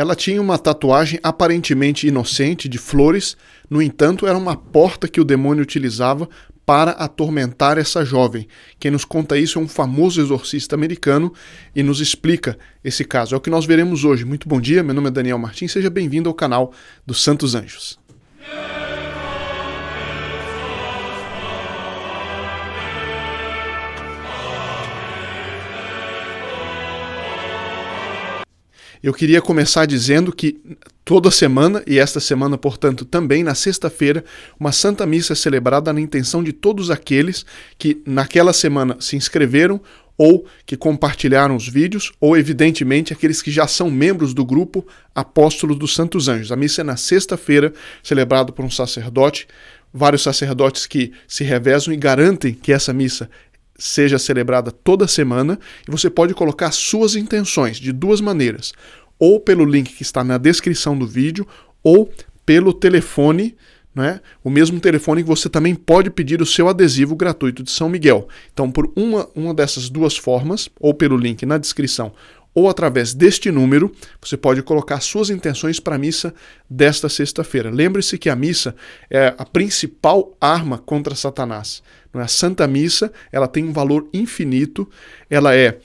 Ela tinha uma tatuagem aparentemente inocente de flores, no entanto, era uma porta que o demônio utilizava para atormentar essa jovem. Quem nos conta isso é um famoso exorcista americano e nos explica esse caso. É o que nós veremos hoje. Muito bom dia, meu nome é Daniel Martins, seja bem-vindo ao canal dos Santos Anjos. Eu queria começar dizendo que toda semana, e esta semana, portanto, também na sexta-feira, uma Santa Missa é celebrada na intenção de todos aqueles que naquela semana se inscreveram ou que compartilharam os vídeos, ou evidentemente aqueles que já são membros do grupo Apóstolos dos Santos Anjos. A missa é na sexta-feira, celebrada por um sacerdote, vários sacerdotes que se revezam e garantem que essa missa seja celebrada toda semana, e você pode colocar suas intenções de duas maneiras, ou pelo link que está na descrição do vídeo, ou pelo telefone, né? O mesmo telefone que você também pode pedir o seu adesivo gratuito de São Miguel. Então, por uma dessas duas formas, ou pelo link na descrição, ou através deste número, você pode colocar suas intenções para a missa desta sexta-feira. Lembre-se que a missa é a principal arma contra Satanás. A Santa Missa, ela tem um valor infinito, ela é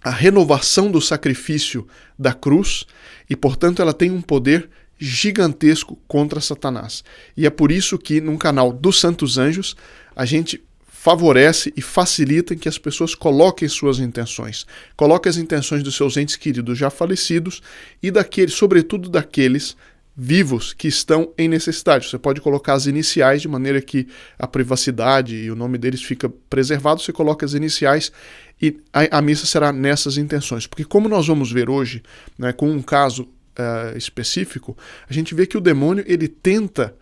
a renovação do sacrifício da cruz e, portanto, ela tem um poder gigantesco contra Satanás. E é por isso que no canal dos Santos Anjos a gente favorece e facilita que as pessoas coloquem suas intenções. Coloquem as intenções dos seus entes queridos já falecidos e sobretudo daqueles vivos que estão em necessidade. Você pode colocar as iniciais de maneira que a privacidade e o nome deles fica preservado. Você coloca as iniciais e a missa será nessas intenções. Porque como nós vamos ver hoje, né, com um caso específico, a gente vê que o demônio ele tenta,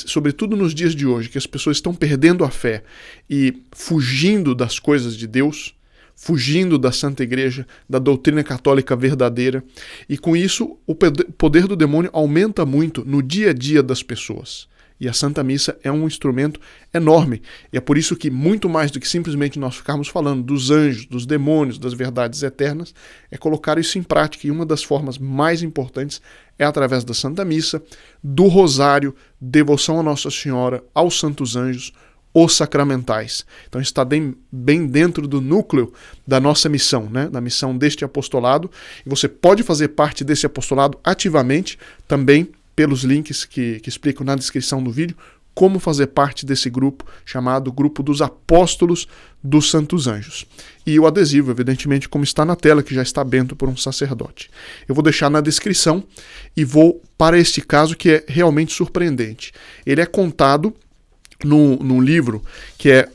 sobretudo nos dias de hoje, que as pessoas estão perdendo a fé e fugindo das coisas de Deus, fugindo da Santa Igreja, da doutrina católica verdadeira, e com isso o poder do demônio aumenta muito no dia a dia das pessoas. E a Santa Missa é um instrumento enorme, e é por isso que muito mais do que simplesmente nós ficarmos falando dos anjos, dos demônios, das verdades eternas, é colocar isso em prática, e uma das formas mais importantes é através da Santa Missa, do rosário, devoção a Nossa Senhora, aos Santos Anjos, os sacramentais. Então está bem dentro do núcleo da nossa missão, né? Da missão deste apostolado, e você pode fazer parte desse apostolado ativamente, também pelos links que explico na descrição do vídeo, como fazer parte desse grupo chamado Grupo dos Apóstolos dos Santos Anjos. E o adesivo, evidentemente, como está na tela, que já está bento por um sacerdote. Eu vou deixar na descrição e vou para este caso que é realmente surpreendente. Ele é contado num livro que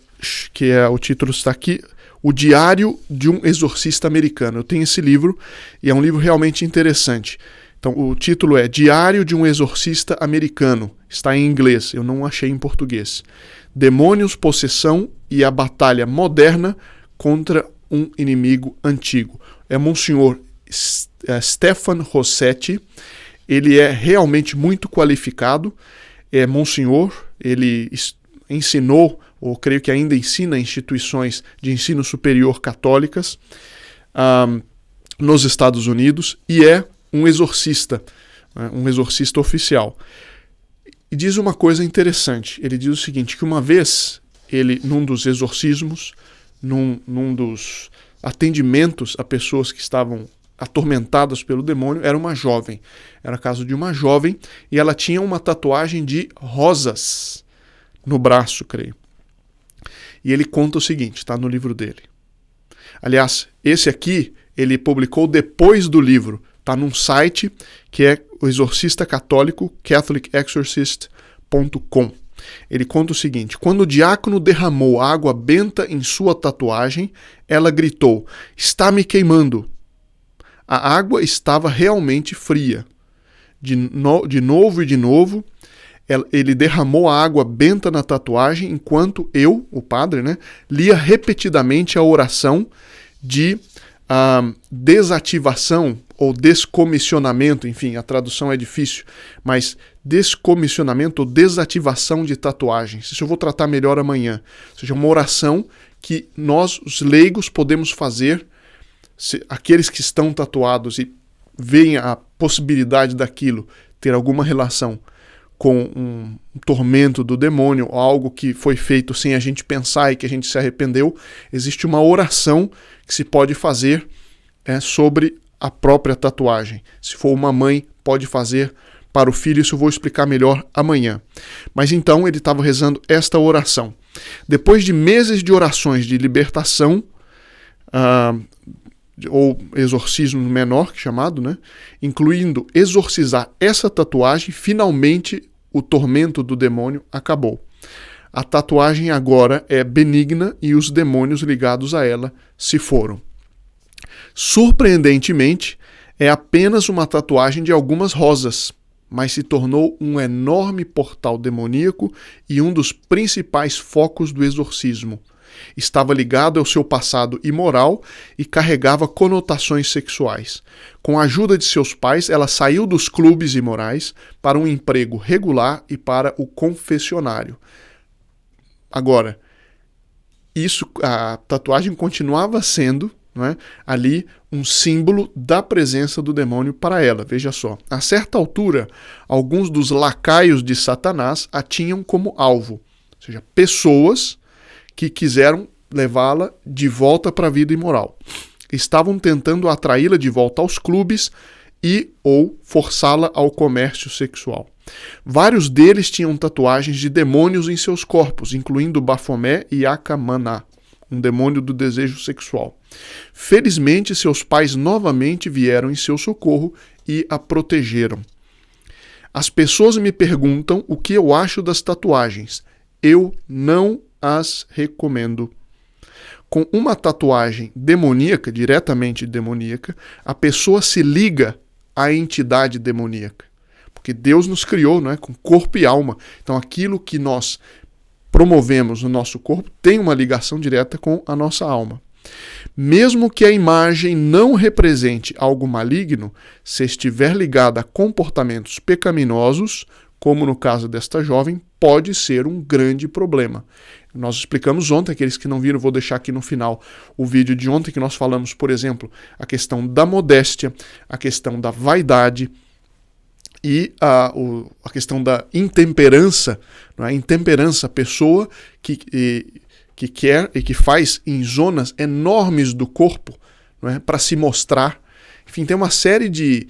o título está aqui, O Diário de um Exorcista Americano. Eu tenho esse livro e é um livro realmente interessante. Então, o título é Diário de um Exorcista Americano. Está em inglês, eu não achei em português. Demônios, possessão e a batalha moderna contra um inimigo antigo. É Monsenhor Stefan Rossetti. Ele é realmente muito qualificado. É Monsenhor, ele ensinou, ou creio que ainda ensina, instituições de ensino superior católicas nos Estados Unidos, e é um exorcista oficial. E diz uma coisa interessante, ele diz o seguinte, que uma vez, ele, num dos exorcismos, num dos atendimentos a pessoas que estavam atormentadas pelo demônio, era uma jovem. Era o caso de uma jovem, e ela tinha uma tatuagem de rosas no braço, creio. E ele conta o seguinte, está no livro dele. Aliás, esse aqui, ele publicou depois do livro, está num site que é o Exorcista Católico, catholicexorcist.com. Ele conta o seguinte, quando o diácono derramou água benta em sua tatuagem, ela gritou, está me queimando. A água estava realmente fria. De novo, ele derramou a água benta na tatuagem, enquanto eu, o padre, né, lia repetidamente a oração de desativação ou descomissionamento, enfim, a tradução é difícil, mas descomissionamento ou desativação de tatuagens. Isso eu vou tratar melhor amanhã. Ou seja, uma oração que nós, os leigos, podemos fazer, aqueles que estão tatuados e veem a possibilidade daquilo ter alguma relação com um tormento do demônio, ou algo que foi feito sem a gente pensar e que a gente se arrependeu, existe uma oração que se pode fazer sobre a própria tatuagem. Se for uma mãe, pode fazer para o filho, isso eu vou explicar melhor amanhã. Mas então ele estava rezando esta oração. Depois de meses de orações de libertação, ou exorcismo menor, chamado, né? Incluindo exorcizar essa tatuagem, finalmente o tormento do demônio acabou. A tatuagem agora é benigna e os demônios ligados a ela se foram. Surpreendentemente, é apenas uma tatuagem de algumas rosas, mas se tornou um enorme portal demoníaco e um dos principais focos do exorcismo. Estava ligado ao seu passado imoral e carregava conotações sexuais. Com a ajuda de seus pais, ela saiu dos clubes imorais para um emprego regular e para o confessionário. Agora, a tatuagem continuava sendo, ali um símbolo da presença do demônio para ela. Veja só, a certa altura, alguns dos lacaios de Satanás a tinham como alvo, ou seja, pessoas que quiseram levá-la de volta para a vida imoral. Estavam tentando atraí-la de volta aos clubes ou forçá-la ao comércio sexual. Vários deles tinham tatuagens de demônios em seus corpos, incluindo Bafomé e Akamaná, um demônio do desejo sexual. Felizmente, seus pais novamente vieram em seu socorro e a protegeram. As pessoas me perguntam o que eu acho das tatuagens. Eu não as recomendo. Com uma tatuagem demoníaca, diretamente demoníaca, a pessoa se liga à entidade demoníaca. Porque Deus nos criou, com corpo e alma. Então aquilo que nós promovemos no nosso corpo tem uma ligação direta com a nossa alma. Mesmo que a imagem não represente algo maligno, se estiver ligada a comportamentos pecaminosos, como no caso desta jovem, pode ser um grande problema. Nós explicamos ontem, aqueles que não viram, vou deixar aqui no final o vídeo de ontem, que nós falamos, por exemplo, a questão da modéstia, a questão da vaidade e a questão da intemperança. A intemperança, a pessoa que quer e que faz em zonas enormes do corpo, para se mostrar. Enfim, tem uma série de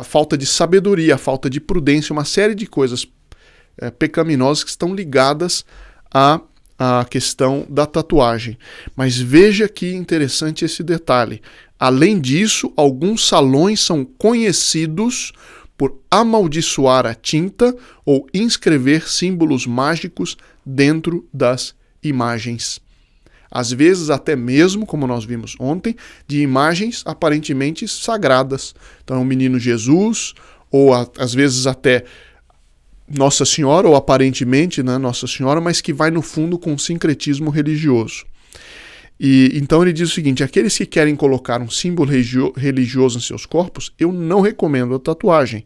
falta de sabedoria, a falta de prudência, uma série de coisas pecaminosas que estão ligadas à questão da tatuagem. Mas veja que interessante esse detalhe. Além disso, alguns salões são conhecidos por amaldiçoar a tinta ou inscrever símbolos mágicos dentro das imagens. Às vezes até mesmo, como nós vimos ontem, de imagens aparentemente sagradas. Então, o menino Jesus, ou às vezes até Nossa Senhora, ou aparentemente Nossa Senhora, mas que vai no fundo com um sincretismo religioso. E então ele diz o seguinte: aqueles que querem colocar um símbolo religioso em seus corpos, eu não recomendo a tatuagem.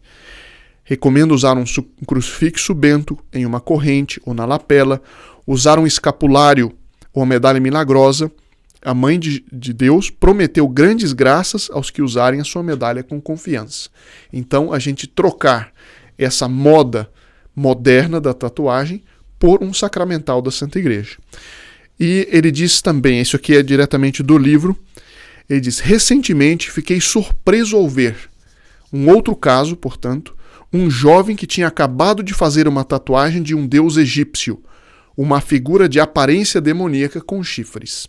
Recomendo usar um crucifixo bento em uma corrente ou na lapela, usar um escapulário ou uma medalha milagrosa. A Mãe de Deus prometeu grandes graças aos que usarem a sua medalha com confiança. Então, a gente trocar essa moda moderna da tatuagem por um sacramental da Santa Igreja. E ele diz também, isso aqui é diretamente do livro, ele diz: recentemente fiquei surpreso ao ver um outro caso, portanto, um jovem que tinha acabado de fazer uma tatuagem de um deus egípcio, uma figura de aparência demoníaca com chifres.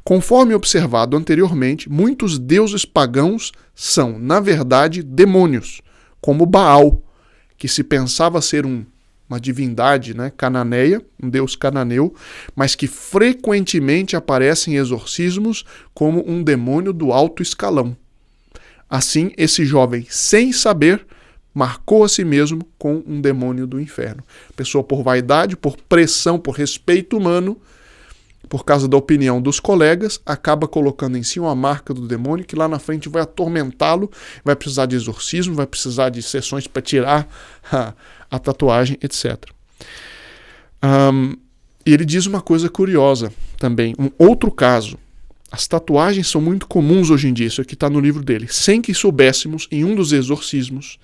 Conforme observado anteriormente, muitos deuses pagãos são, na verdade, demônios, como Baal, que se pensava ser uma divindade cananeia, um deus cananeu, mas que frequentemente aparece em exorcismos como um demônio do alto escalão. Assim, esse jovem, sem saber, marcou a si mesmo com um demônio do inferno. A pessoa, por vaidade, por pressão, por respeito humano, por causa da opinião dos colegas, acaba colocando em si uma marca do demônio que lá na frente vai atormentá-lo, vai precisar de exorcismo, vai precisar de sessões para tirar a tatuagem, etc. E ele diz uma coisa curiosa também, um outro caso. As tatuagens são muito comuns hoje em dia, isso aqui está no livro dele. Sem que soubéssemos, em um dos exorcismos,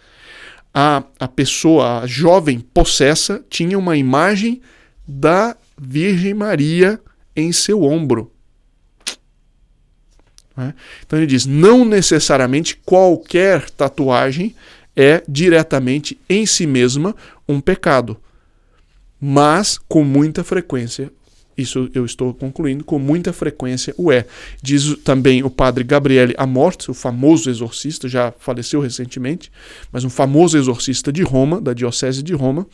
a pessoa, a jovem possessa, tinha uma imagem da Virgem Maria em seu ombro. Então ele diz, não necessariamente qualquer tatuagem é diretamente em si mesma um pecado, mas com muita frequência, isso eu estou concluindo, com muita frequência o é. Diz também o padre Gabriele Amorth, o famoso exorcista, já faleceu recentemente, mas um famoso exorcista de Roma, da Diocese de Roma.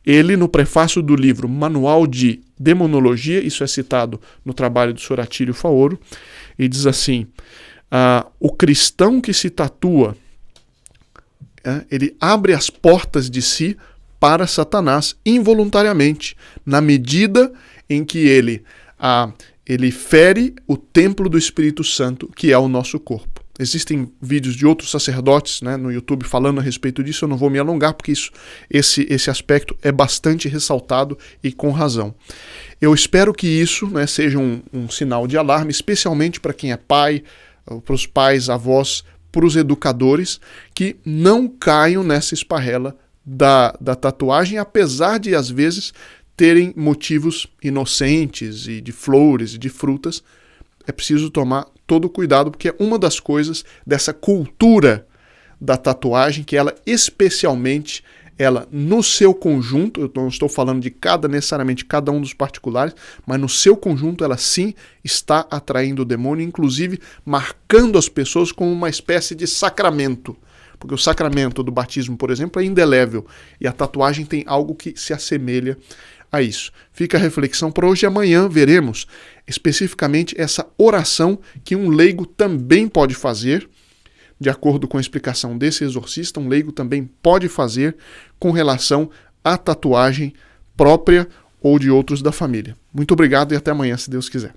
Ele, no prefácio do livro Manual de Demonologia, isso é citado no trabalho do Sr. Atílio Faoro, e diz assim, o cristão que se tatua, ele abre as portas de si para Satanás involuntariamente, na medida em que ele fere o templo do Espírito Santo, que é o nosso corpo. Existem vídeos de outros sacerdotes, né, no YouTube falando a respeito disso, eu não vou me alongar, porque esse aspecto é bastante ressaltado e com razão. Eu espero que isso, né, seja um sinal de alarme, especialmente para quem é pai, para os pais, avós, para os educadores, que não caiam nessa esparrela da tatuagem, apesar de, às vezes, terem motivos inocentes e de flores e de frutas. É preciso tomar todo o cuidado, porque é uma das coisas dessa cultura da tatuagem, que ela especialmente, ela no seu conjunto, eu não estou falando de necessariamente cada um dos particulares, mas no seu conjunto ela sim está atraindo o demônio, inclusive marcando as pessoas como uma espécie de sacramento. Porque o sacramento do batismo, por exemplo, é indelével, e a tatuagem tem algo que se assemelha a isso. Fica a reflexão para hoje e amanhã veremos especificamente essa oração que um leigo também pode fazer, de acordo com a explicação desse exorcista, um leigo também pode fazer com relação à tatuagem própria ou de outros da família. Muito obrigado e até amanhã, se Deus quiser.